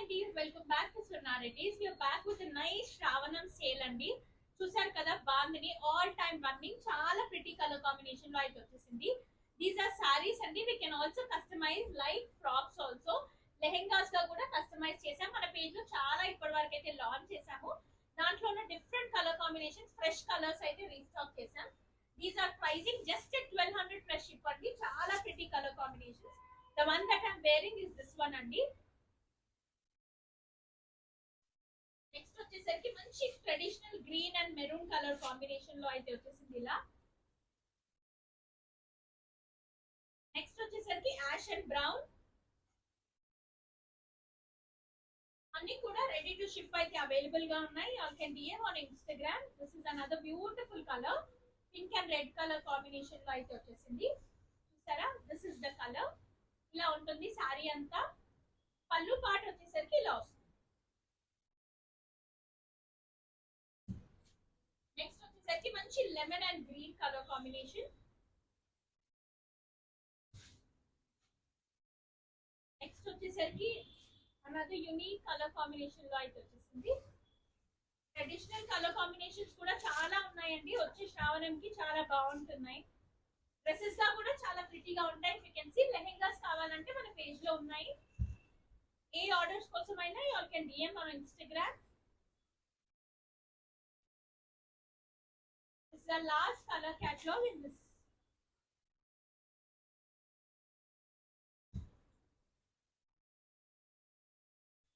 nitties, welcome back to Swarnarities. We are back with a nice Shravanam sale అండి. చూసారు కదా bandhani all time running చాలా pretty colour combination లో అయితే వచ్చేసింది. దీస్ ఆర్ సారీస్ అండి. we can also customize like frocks also. Lehengas గా కూడా కస్టమైజ్ చేసాం. మన పేజ్ లో చాలా ఇప్పటి వరకు అయితే లాంచ్ చేసాము. దాంట్లో ఉన్న different colour combination fresh colours అయితే రీస్టాక్ చేసాం. These are pricing just 1200 plus ship అండి. చాలా pretty colour combinations. The one that I'm wearing is this one అండి. నెక్స్ట్ వచ్చేసరికి మంచి traditional green and maroon colour combination లో అయితే వచ్చేసింది ఇలా. నెక్స్ట్ వచ్చేసరికి యాష్ అండ్ బ్రౌన్. అన్ని కూడా రెడీ టు షిప్ అయితే అవైలబుల్ గా ఉన్నాయి. You can DM on Instagram. This is another beautiful colour. Pink and red colour combination లో అయితే వచ్చేసింది. చూసారా, దిస్ ఇస్ ద కలర్. ఇలా ఉంటుంది సారీ అంతా. పళ్ళు పార్ట్ వచ్చేసరికి ఇలా వస్తుంది. నెక్స్ట్ వచ్చేసరికి మంచి lemon and green colour combination. Next వచ్చేసరికి అనదర్ యూనిక్ కలర్ కాంబినేషన్ లో అయితే వచ్చేసింది. ట్రెడిషనల్ కలర్ కాంబినేషన్స్ కూడా చాలా ఉన్నాయండి. వచ్చే శ్రావణంకి చాలా బాగుంటున్నాయి. డ్రెస్సెస్ గా కూడా చాలా ప్రిటీగా ఉంటాయి. యూ కెన్ సీ లెహెంగాస్ కావాలంటే మన పేజ్ లో ఉన్నాయి. ఏ ఆర్డర్స్ కోసమైనా you can DM on Instagram. This is the last color catalog in this.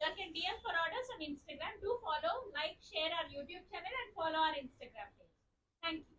You can DM for orders on Instagram. Do follow, like, share our YouTube channel and follow our Instagram page. Thank you.